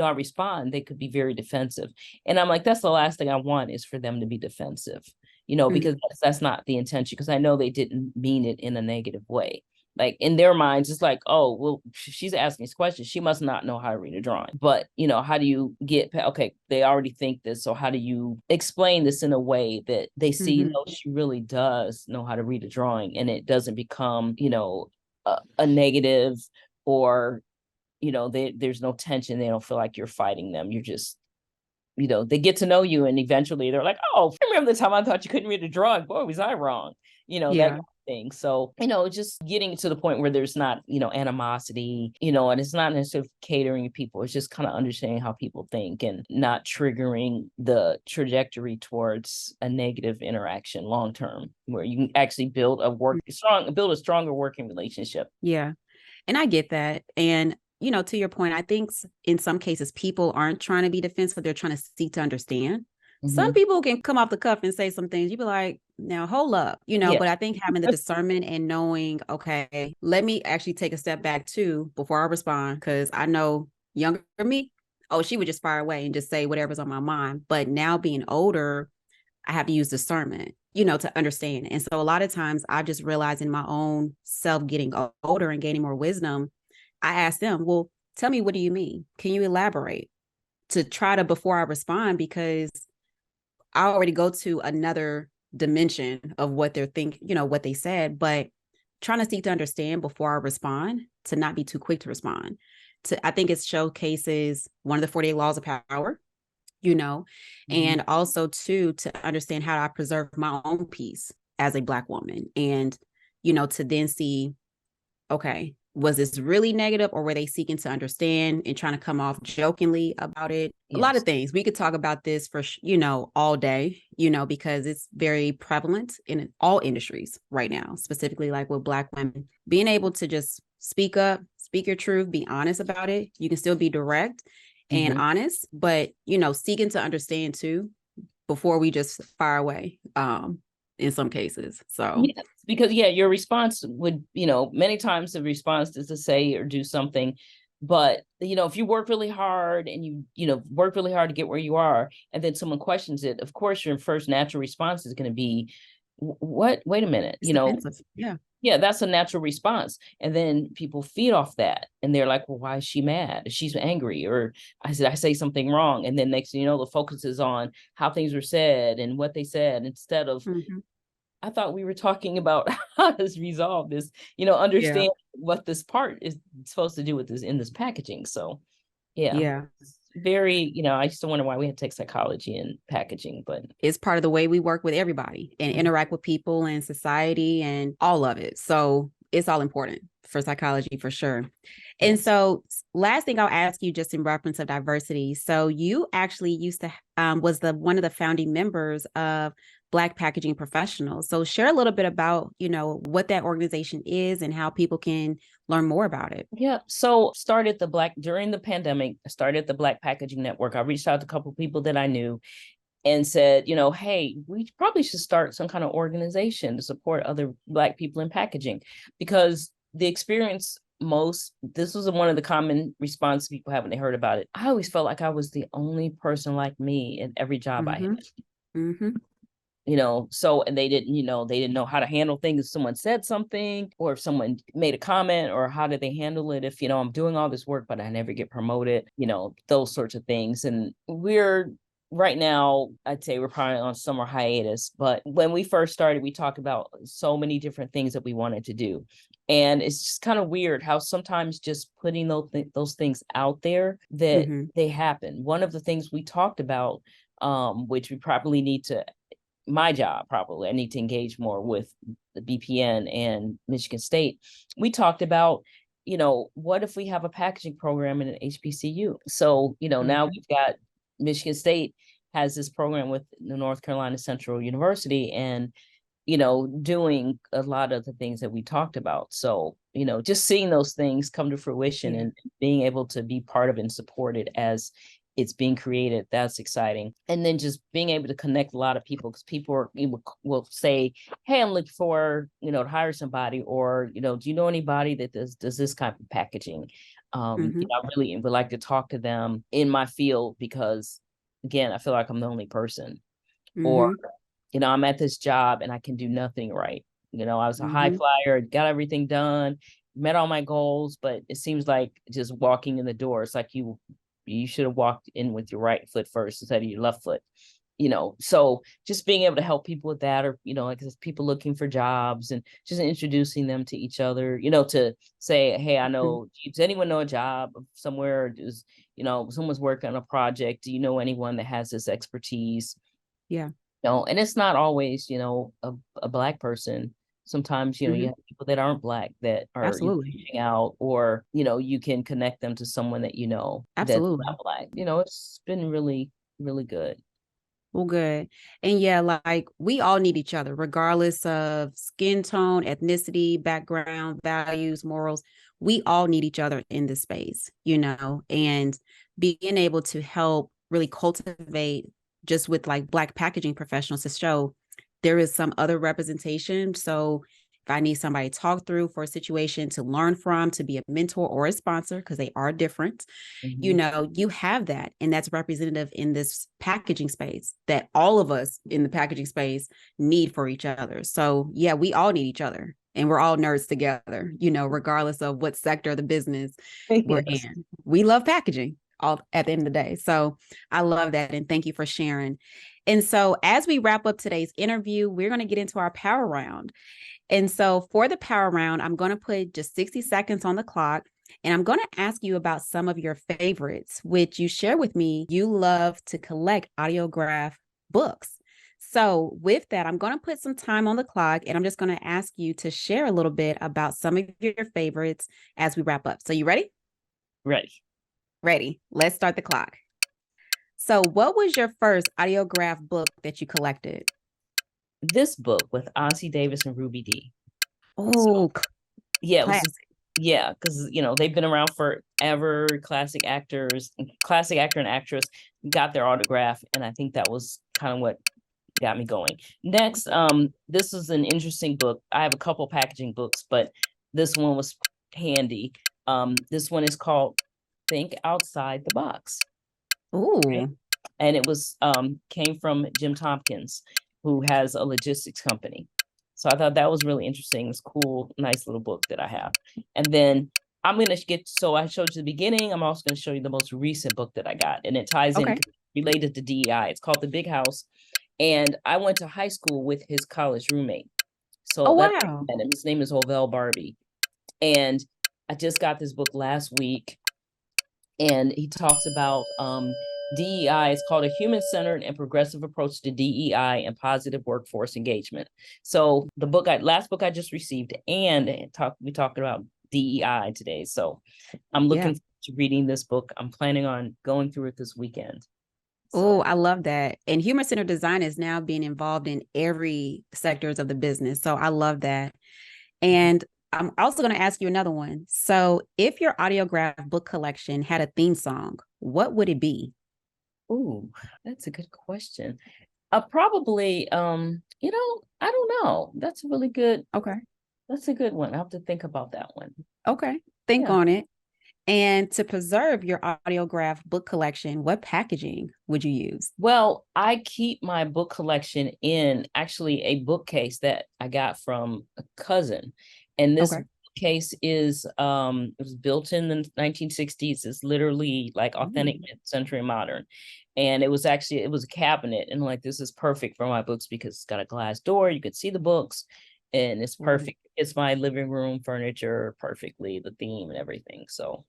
I respond, they could be very defensive. And I'm like, that's the last thing I want, is for them to be defensive, because that's not the intention, because I know they didn't mean it in a negative way. Like, in their minds, it's like, oh, well, she's asking these questions, she must not know how to read a drawing. But, how do you get, okay, they already think this, so how do you explain this in a way that they see, no, she really does know how to read a drawing, and it doesn't become, a negative, or, there's no tension. They don't feel like you're fighting them. You're just, they get to know you, and eventually they're like, oh, I remember the time I thought you couldn't read a drawing. Boy, was I wrong. That thing. So, just getting to the point where there's not, animosity, and it's not necessarily catering to people. It's just kind of understanding how people think and not triggering the trajectory towards a negative interaction long term, where you can actually build a stronger working relationship. Yeah. And I get that. And to your point, I think in some cases people aren't trying to be defensive, they're trying to seek to understand. Some people can come off the cuff and say some things. You'd be like, now hold up, but I think having the discernment and knowing, okay, let me actually take a step back too before I respond. Cause I know younger me, she would just fire away and just say whatever's on my mind. But now being older, I have to use discernment, to understand. And so a lot of times I've just realized in my own self getting older and gaining more wisdom, I ask them, well, tell me, what do you mean? Can you elaborate? To try to, before I respond, because I already go to another dimension of what they're thinking, what they said. But trying to seek to understand before I respond, to not be too quick to respond. I think it showcases one of the 48 laws of power, and also too, to understand how I preserve my own peace as a Black woman, and, to then see, okay, was this really negative, or were they seeking to understand and trying to come off jokingly about it? A lot of things. We could talk about this for, all day, because it's very prevalent in all industries right now, specifically like with Black women. Being able to just speak up, speak your truth, be honest about it. You can still be direct and honest, but, seeking to understand too, before we just fire away. In some cases. So yes, because your response would, many times the response is to say or do something, but if you work really hard and you work really hard to get where you are, and then someone questions it, of course your first natural response is going to be, what, wait a minute, it's offensive. Yeah, that's a natural response. And then people feed off that. And they're like, well, why is she mad? She's angry. Or I say something wrong. And then next thing you know, the focus is on how things were said and what they said, instead of, I thought we were talking about how to resolve this, understand what this part is supposed to do with this in this packaging. So it's very, I used to wonder why we had to take psychology in packaging, but it's part of the way we work with everybody and interact with people and society and all of it. So it's all important for psychology for sure. And so last thing I'll ask you, just in reference of diversity. So you actually used to was one of the founding members of Black Packaging Professionals. So share a little bit about, what that organization is and how people can learn more about it. Yeah. So during the pandemic, I started the Black Packaging Network. I reached out to a couple of people that I knew and said, hey, we probably should start some kind of organization to support other Black people in packaging, because the experience this was one of the common responses people have when they heard about it. I always felt like I was the only person like me in every job I had. So, and they didn't know how to handle things if someone said something, or if someone made a comment, or how did they handle it if, I'm doing all this work, but I never get promoted, those sorts of things. And right now, I'd say we're probably on summer hiatus, but when we first started, we talked about so many different things that we wanted to do. And it's just kind of weird how sometimes just putting those things out there, that they happen. One of the things we talked about, which we probably need to, my job, probably, I need to engage more with the BPN and Michigan State. We talked about, what if we have a packaging program in an HBCU? So, now we've got Michigan State has this program with the North Carolina Central University, and, doing a lot of the things that we talked about. So, just seeing those things come to fruition and being able to be part of and support it as it's being created, that's exciting. And then just being able to connect a lot of people, because people will say, hey, I'm looking for, to hire somebody, or, do you know anybody that does this kind of packaging? I really would like to talk to them in my field, because again, I feel like I'm the only person, or, I'm at this job and I can do nothing right. I was a high flyer, got everything done, met all my goals, but it seems like just walking in the door, it's like you should have walked in with your right foot first instead of your left foot, so just being able to help people with that, or, like people looking for jobs, and just introducing them to each other, to say, hey, I know, does anyone know a job somewhere? Or does, someone's working on a project. Do you know anyone that has this expertise? Yeah. And it's not always, a Black person. Sometimes, you have people that aren't Black that are reaching out, or, you can connect them to someone that, that's not Black. It's been really, really good. Well, good. And like we all need each other, regardless of skin tone, ethnicity, background, values, morals. We all need each other in this space, and being able to help really cultivate, just with like Black packaging professionals, to show there is some other representation. So if I need somebody to talk through for a situation, to learn from, to be a mentor or a sponsor, because they are different, you have that. And that's representative in this packaging space that all of us in the packaging space need for each other. So we all need each other, and we're all nerds together, regardless of what sector of the business we're in. We love packaging. all at the end of the day. So I love that. And thank you for sharing. And so as we wrap up today's interview, we're going to get into our power round. And so for the power round, I'm going to put just 60 seconds on the clock. And I'm going to ask you about some of your favorites, which you share with me. You love to collect audiograph books. So with that, I'm going to put some time on the clock, and I'm just going to ask you to share a little bit about some of your favorites as we wrap up. So you ready? Ready. Ready. Let's start the clock. So what was your first audiograph book that you collected? This book with Ossie Davis and Ruby Dee. Oh, yeah, it was yeah, because they've been around forever. Classic actor and actress got their autograph, and I think that was kind of what got me going. Next, this is an interesting book. I have a couple packaging books, but this one was handy. This one is called Think Outside the Box. Ooh. Right? And it was came from Jim Tompkins, who has a logistics company. So I thought that was really interesting. It's cool, nice little book that I have. And then I'm going to so I showed you the beginning. I'm also going to show you the most recent book that I got. And it ties in related to DEI. It's called The Big House. And I went to high school with his college roommate. So wow. his name is Ovell Barbie. And I just got this book last week. And he talks about DEI. It's called A Human-Centered and Progressive Approach to DEI and Positive Workforce Engagement. So the last book I just received, and we talking about DEI today. So I'm looking forward to reading this book. I'm planning on going through it this weekend. Oh, I love that. And human-centered design is now being involved in every sectors of the business. So I love that. And I'm also going to ask you another one. So if your audiograph book collection had a theme song, what would it be? Oh, that's a good question. Probably, I don't know. That's a really good. Okay. That's a good one. I have to think about that one. Okay. Think on it. And to preserve your audiograph book collection, what packaging would you use? Well, I keep my book collection in actually a bookcase that I got from a cousin. And this case is it was built in the 1960s. It's literally like authentic mid-century modern. And it was a cabinet, and like, this is perfect for my books because it's got a glass door. You can see the books, and it's perfect. It's my living room furniture perfectly, the theme and everything. So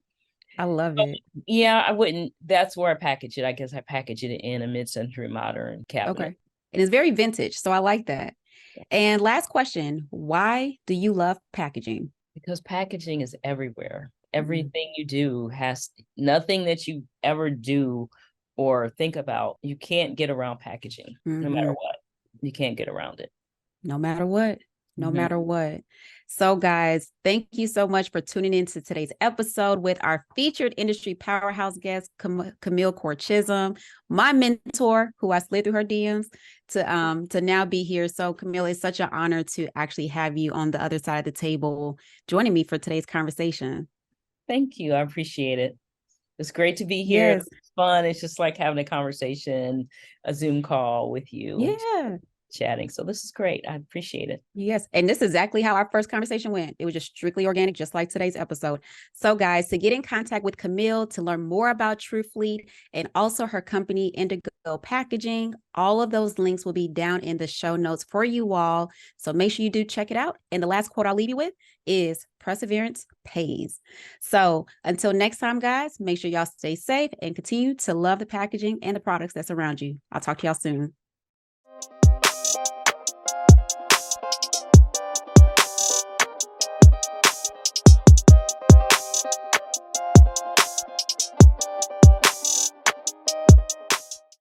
I love it. Yeah, I wouldn't. That's where I package it. I guess I package it in a mid-century modern cabinet. Okay. And it's very vintage. So I like that. And last question, why do you love packaging? Because packaging is everywhere. Everything you do nothing that you ever do or think about, you can't get around packaging. No matter what. You can't get around it. No matter what. No matter what. So guys, thank you so much for tuning into today's episode with our featured industry powerhouse guest, Camille Corr Chism, my mentor, who I slid through her DMs to now be here. So Camille, it's such an honor to actually have you on the other side of the table joining me for today's conversation. Thank you. I appreciate it. It's great to be here. Yes. It's fun. It's just like having a conversation, a Zoom call with you. Yeah. Chatting. So this is great. I appreciate it. Yes. And this is exactly how our first conversation went. It was just strictly organic, just like today's episode. So guys, to get in contact with Camille, to learn more about TrueFleet and also her company, Indigo Packaging, all of those links will be down in the show notes for you all. So make sure you do check it out. And the last quote I'll leave you with is perseverance pays. So until next time, guys, make sure y'all stay safe and continue to love the packaging and the products that surround you. I'll talk to y'all soon.